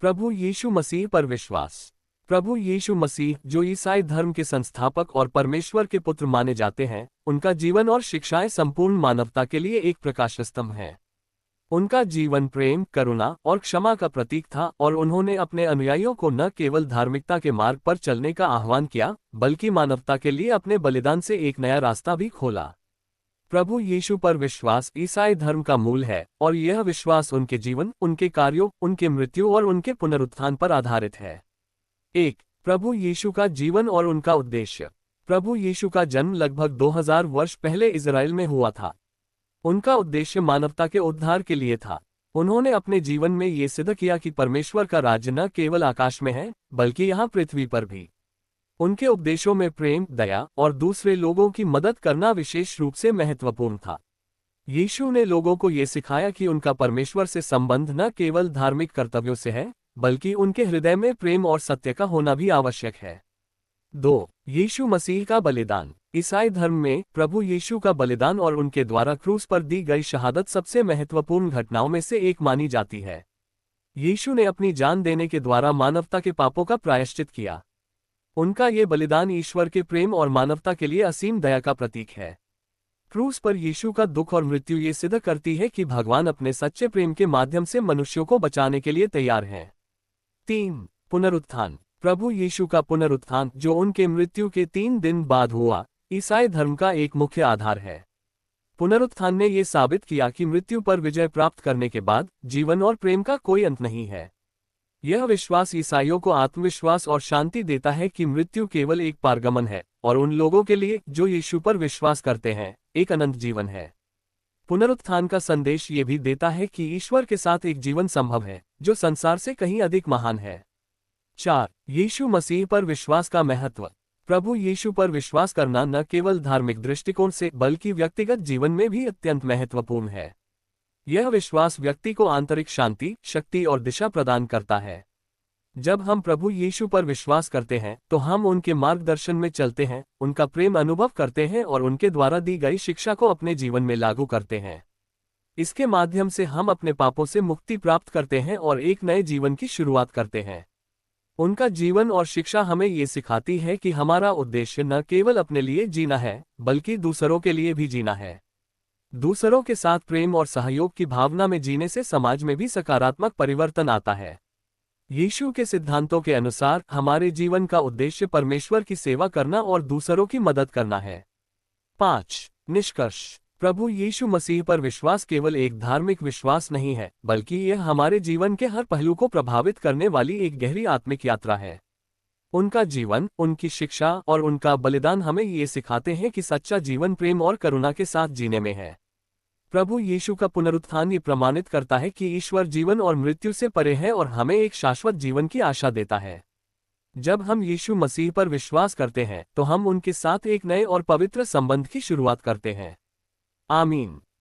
प्रभु यीशु मसीह पर विश्वास। प्रभु यीशु मसीह, जो ईसाई धर्म के संस्थापक और परमेश्वर के पुत्र माने जाते हैं, उनका जीवन और शिक्षाएं संपूर्ण मानवता के लिए एक प्रकाश स्तंभ हैं। उनका जीवन प्रेम, करुणा और क्षमा का प्रतीक था और उन्होंने अपने अनुयायियों को न केवल धार्मिकता के मार्ग पर चलने का आह्वान किया, बल्कि मानवता के लिए अपने बलिदान से एक नया रास्ता भी खोला। प्रभु यीशु पर विश्वास ईसाई धर्म का मूल है और यह विश्वास उनके जीवन, उनके कार्यों, उनके मृत्यु और उनके पुनरुत्थान पर आधारित है। 1. प्रभु यीशु का जीवन और उनका उद्देश्य। प्रभु यीशु का जन्म लगभग 2000 वर्ष पहले इज़राइल में हुआ था। उनका उद्देश्य मानवता के उद्धार के लिए था। उन्होंने अपने जीवन में ये सिद्ध किया कि परमेश्वर का राज्य न केवल आकाश में है, बल्कि यहाँ पृथ्वी पर भी। उनके उपदेशों में प्रेम, दया और दूसरे लोगों की मदद करना विशेष रूप से महत्वपूर्ण था। यीशु ने लोगों को ये सिखाया कि उनका परमेश्वर से संबंध न केवल धार्मिक कर्तव्यों से है, बल्कि उनके हृदय में प्रेम और सत्य का होना भी आवश्यक है। 2. यीशु मसीह का बलिदान। ईसाई धर्म में प्रभु यीशु का बलिदान और उनके द्वारा क्रूस पर दी गई शहादत सबसे महत्वपूर्ण घटनाओं में से एक मानी जाती है। यीशु ने अपनी जान देने के द्वारा मानवता के पापों का प्रायश्चित किया। उनका ये बलिदान ईश्वर के प्रेम और मानवता के लिए असीम दया का प्रतीक है। क्रूस पर यीशु का दुख और मृत्यु ये सिद्ध करती है कि भगवान अपने सच्चे प्रेम के माध्यम से मनुष्यों को बचाने के लिए तैयार हैं। 3. पुनरुत्थान। प्रभु यीशु का पुनरुत्थान, जो उनके मृत्यु के 3 दिन बाद हुआ, ईसाई धर्म का एक मुख्य आधार है। पुनरुत्थान ने ये साबित किया कि मृत्यु पर विजय प्राप्त करने के बाद जीवन और प्रेम का कोई अंत नहीं है। यह विश्वास ईसाइयों को आत्मविश्वास और शांति देता है कि मृत्यु केवल एक पारगमन है और उन लोगों के लिए जो यीशु पर विश्वास करते हैं, एक अनंत जीवन है। पुनरुत्थान का संदेश ये भी देता है कि ईश्वर के साथ एक जीवन संभव है, जो संसार से कहीं अधिक महान है। 4. यीशु मसीह पर विश्वास का महत्व। प्रभु यीशु पर विश्वास करना न केवल धार्मिक दृष्टिकोण से बल्कि व्यक्तिगत जीवन में भी अत्यंत महत्वपूर्ण है। यह विश्वास व्यक्ति को आंतरिक शांति, शक्ति और दिशा प्रदान करता है। जब हम प्रभु यीशु पर विश्वास करते हैं, तो हम उनके मार्गदर्शन में चलते हैं, उनका प्रेम अनुभव करते हैं और उनके द्वारा दी गई शिक्षा को अपने जीवन में लागू करते हैं। इसके माध्यम से हम अपने पापों से मुक्ति प्राप्त करते हैं और एक नए जीवन की शुरुआत करते हैं। उनका जीवन और शिक्षा हमें ये सिखाती है कि हमारा उद्देश्य न केवल अपने लिए जीना है, बल्कि दूसरों के लिए भी जीना है। दूसरों के साथ प्रेम और सहयोग की भावना में जीने से समाज में भी सकारात्मक परिवर्तन आता है। यीशु के सिद्धांतों के अनुसार हमारे जीवन का उद्देश्य परमेश्वर की सेवा करना और दूसरों की मदद करना है। 5. निष्कर्ष। प्रभु यीशु मसीह पर विश्वास केवल एक धार्मिक विश्वास नहीं है, बल्कि यह हमारे जीवन के हर पहलू को प्रभावित करने वाली एक गहरी आत्मिक यात्रा है। उनका जीवन, उनकी शिक्षा और उनका बलिदान हमें ये सिखाते हैं कि सच्चा जीवन प्रेम और करुणा के साथ जीने में है। प्रभु यीशु का पुनरुत्थान ये प्रमाणित करता है कि ईश्वर जीवन और मृत्यु से परे है और हमें एक शाश्वत जीवन की आशा देता है। जब हम यीशु मसीह पर विश्वास करते हैं, तो हम उनके साथ एक नए और पवित्र संबंध की शुरुआत करते हैं। आमीन।